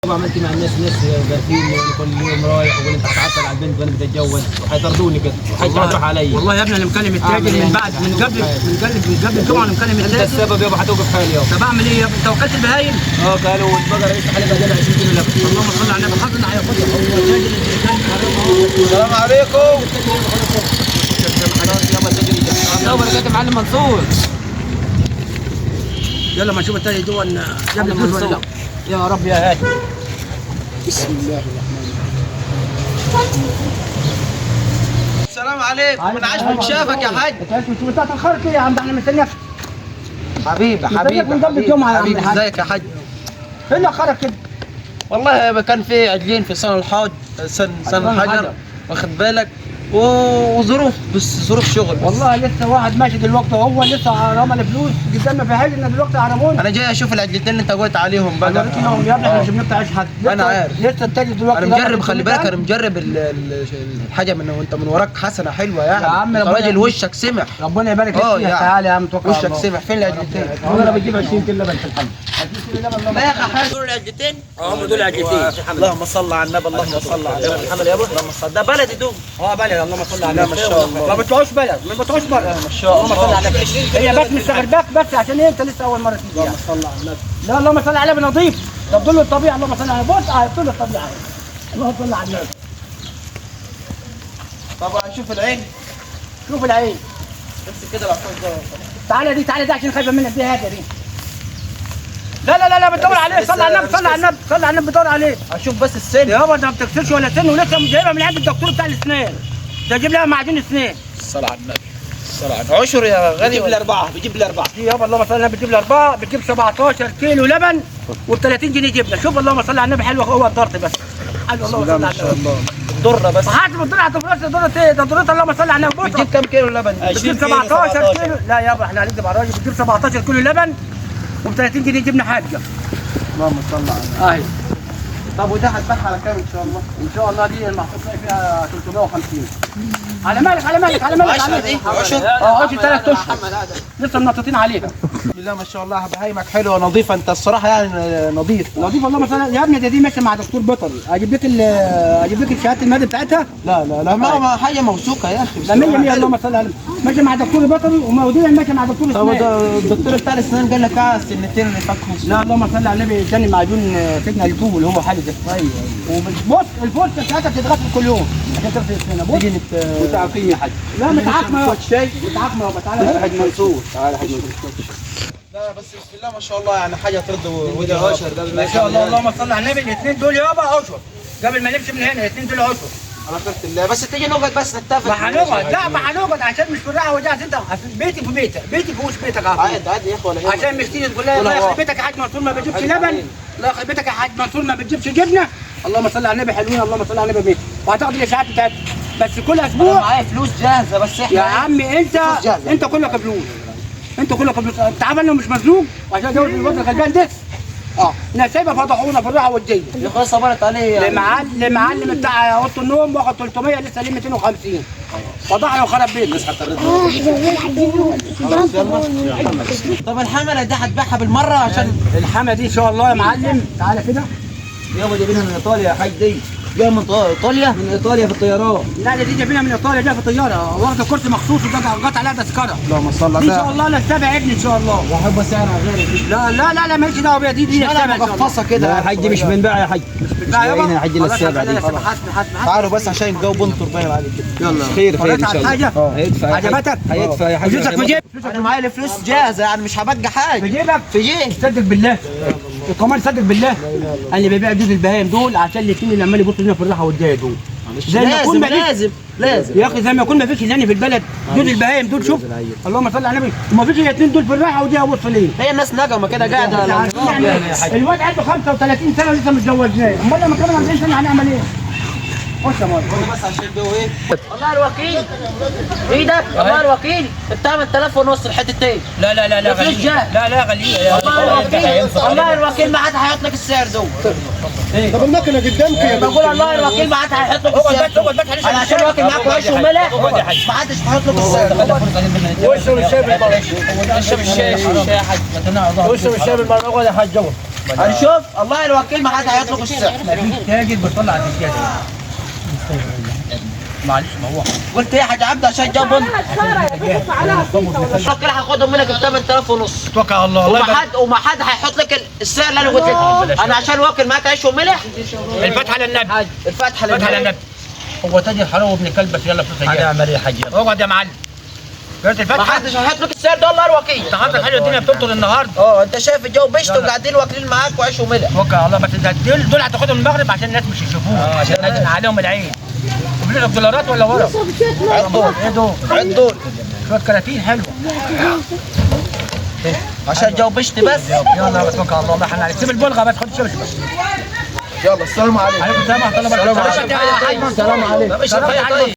عملت مع الناس قاعدين كل يوم رايح وقول انت هتعطل على البنت وانا بدي اتجوز وهيطردوني كده وهيروح علي. والله يا ابني انا مكلم التاجر من بعد من قبل الجمعه انا مكلم التاجر. انت السبب يابا هتوقف حالي يابا. طب اعمل ايه يابا؟ انت وكلت البهايم؟ قالوا البقره لسه حالتها جايه 20 كيلو لبن. اللهم صل على النبي. حاطط هياخدها هو التاجر اللي كان حرامه. السلام عليكم. يابا التاجر يابا انا كاتب معلم منصور. يلا ما نشوف التاجر دول جاب لي فلوس ولا لا. يا رب يا هادي. بسم الله الرحمن الرحيم. السلام عليكم. انا عاجبك شافك يا حاج. انت بتاعت الخير كده يا عم، ده احنا مستنيك. حبيبي ازيك يا حاج؟ فين اخرك كده؟ والله كان في عجلين في صن الحاج صن الحجر واخد بالك وظروف بس ظروف شغل. والله لسه واحد ماشي دلوقتي وهو لسه رمى الفلوس قدامنا في حاجه ان دلوقتي هرمونا. انا جاي اشوف العجلتين اللي انت قلت عليهم بقى. انا قلت لهم يا ابني احنا مش بنقطع حد. انا عارف. لسه التاجر دلوقتي انا مجرب، خلي بالك انا مجرب الحاجه من وانت من وراك حسنه حلوه يعني. يا عم انت راجل وشك سمح. ربنا يبارك فيك. يعني. تعالى يا عم توكل على وشك الله. سمح. فين العجلتين؟ انا بجيب 20 كيلو لبن في الحمل. لا يا اخي دول العجلتين؟ هم دول عجلتين. اللهم صل على النبي. اللهم صل على النبي. الحمل يا ابو. اللهم صل. ده بلدي دول. بلد. اللهم صل على النبي. ما شاء الله. ما بتوعوش بلد، ما بتوعوش بره. ما شاء الله. اللهم صل على النبي. هي بس مستغرباك بس عشان انت لسه اول مره تيجي. اللهم صل على النبي. لا اللهم صل على النبي نظيف. طب دول الطبيعه. اللهم صل على النبي. بص دول الطبيعه. اللهم صل على النبي. طب شوف العين. شوف العين. امسك كده العصايه ده. تعالى دي عشان خايفه منك. دي هاديه دي. لا بتدور عليه. صل على النبي. صل على النبي بتدور عليه. اشوف بس السن. يابا ده ما بتكسرش ولا سن ولسه جايبها من عند الدكتور بتاع الاسنان. ده جيب لها معجون اسنان. الصلاة على النبي. الصلاة على النبي. عشر يا غالي. بيجيب لي أربعة. دي يابا اللهم صل على النبي بتجيب لي 4 بتجيب 17 كيلو لبن وب 30 جنيه جبنه. شوف اللهم صل على النبي حلوه. هو الضرط بس. حلو اللهم صل على النبي. ما شاء الله. الضرة بس. هات الضرة هتفرش الضرة ايه؟ ده الضرة اللهم صل على النبي. بتجيب كام كيلو لبن؟ بتجيب 17 كيلو. لا يابا احنا هنكذب على الراجل. بتجيب 17 كيلو لبن وب 30 جنيه جبنه حاجه. اللهم صل على النبي. اهي. طب وده هتباعها على كام ان شاء الله؟ ان شاء الله دي المحطوط فيها 350. على مالك على مالك على مالك. عشرة دي؟ عشر؟ عشر 3 اشهر. لسه منططين عليها. بسم الله ما شاء الله. بهايمك حلوه ونظيفه. انت الصراحه يعني نظيف. نظيف. اللهم صل يا ابني. دي ماشيه مع دكتور بيطري. اجيب لك شهاده الميلاد بتاعتها. لا ما حاجه موثوقه يا اخي. لا 100 اللهم صل على النبي. ماشيه مع دكتور بيطري وموديه ماشيه مع دكتور طب اسنان. الدكتور بتاع الاسنان قال لك السنتين اللي فكهم. لا اللهم صل على النبي. اداني معجون سجن الفول اللي هو حالي ده. ايوه. بص الفرشه بتاعتها بتتغسل كل يوم عشان تغسل السنه. بص تيجي متعاقين يا حاج. لا متعاقمه يا شاي. متعاقمه يا تعالى حاج منصور. تعالى حاج منصور. لا بس بسم الله ما شاء الله يعني حاجه ترد وده عشر. ده ما شاء الله اللهم صل على النبي. الاثنين دول يابا عشر قبل ما نمشي من هنا. الاثنين دول عشر على خيرة الله. بس تيجي نقعد بس نتفق. ما هنقعد. لا ما هنقعد عشان مش في الراحه وجعت. انت بيتي في بيتك. بيتي في وش بيتك عادي يا اخي ولا يهمك. عشان مش تيجي تقول لها الله يخرب بيتك يا حاج منصور ما بتجيبش لبن. الله يخرب بيتك يا حاج منصور ما بتجيبش جبنه. اللهم صل على النبي. حلوين. اللهم صل على النبي. وهتاخد الاشاعات بتاعتك بس كل اسبوع. معايا فلوس جاهزه بس احنا يا عمي انت كلك فلوس. انت كلك فلوس. انت عارف انه مش مزنوق وعشان جوز الواد الغلبان ده. الناس سايبه فضحونا في الراحه والجايه. يا اخويا صبرت عليه يعني. لمعلم بتاع اوضه النوم واخد 300 لسه ليه 250. فضحنا وخرب بيتنا. طب الحمله دي هتبيعها بالمره عشان الحمى دي ان شاء الله يا معلم. تعالى كده. يابا جايبينها من ايطاليا يا حاج. دي جايه من ايطاليا؟ من ايطاليا في الطيران. لا دي جايبينها من ايطاليا. جايه في الطياره واخده كرسي مخصوص وجات عليها تذكره. اللهم صل على دي ان شاء الله للسابع ابني ان شاء الله. وحب سعرها غير. لا مالكش دعوه بيها. دي للسابع ان شاء الله. مقفصه كده يا حاج. دي مش بنباع يا حاج. مش بايعينها يا حاج للسابع دي. تعالوا بس عشان الجو بنطر باين عليك كده. يلا خير ان شاء الله. هيدفع. عجبتك؟ هيدفع يا حاج. فلوسك في جيبك. انا معايا الفلوس جاهزه يعني مش هبقى حاجه. في جيبك. في جيب. صدق بالله. كمان صدق بالله. انا اللي ببيع جوز البهايم دول عشان الاثنين اللي عمال يبصوا لنا في الراحه والجايه دول. لازم يا اخي زي ما يكون ما فيش الا في البلد. جوز البهايم دول شوف. اللهم صل على النبي. وما فيش الاثنين دول في الراحه ودي ابص ليه. هي الناس نجمه كده قاعده. الواد عنده 35 سنه ولسه مش جوزناه. امال لما كان 40 سنه هنعمل ايه؟ خش يا مال. بس عشان الجو ايه. الله الوكيل ايدك. الله الوكيل ب 8000 ونص الحتتين. لا غاليه. لا غاليه. الله الوكيل ما حد هيحط لك السعر دول. طب المكنه قدامك يا بقول الله الوكيل ما حد هيحط لك السعر. انا عشان واكل معاك وعيش وملح ما حدش هيحط لك السعر. واشرب الشاي بالمره. اشرب الشاي يا حاج. اشرب الشاي بالمره. اقعد يا حاج جوه. هنشوف الله الوكيل ما حد هيطلق السعر. تاجر بيطلع التسجيل. معلش ما هو قلت ايه يا حاج عبد عشان جاب بنت الوكيل هاخدهم منك ب 8000 ونص. توكل على الله. وما حد هيحط لك السعر اللي انا قلت لك. انا عشان واكل معاك عيش وملح. الفتحه للنبي. الفتحه الفتحه للنبي. هو تاجر حرام وابن كلب بس يلا فلوس هنعمل ايه يا حاج؟ اقعد يا معلم. قلت ما الفتحه. حدش هيحط لك السعر ده الله الوكيل. انت عندك حاجه الدنيا بتمطر النهارده. انت شايف الجو بيشتوا وقاعدين واكلين معاك وعيش وملح. توكل على الله. بس دول هتاخدهم من المغرب عشان الناس مش يشوفوه. عشان الناس عليهم العين. وبيقول لك دولارات ولا ورق؟ عد دول ايه دول؟ عد دول شويه كراتين حلوه. عشان الجو بيشتي بس. يلا بس توكل على الله. ما احنا هنسيب البلغه بس خد الشبشب بس. يلا السلام عليكم. عليكم السلام ورحمه الله وبركاته. السلام عليكم.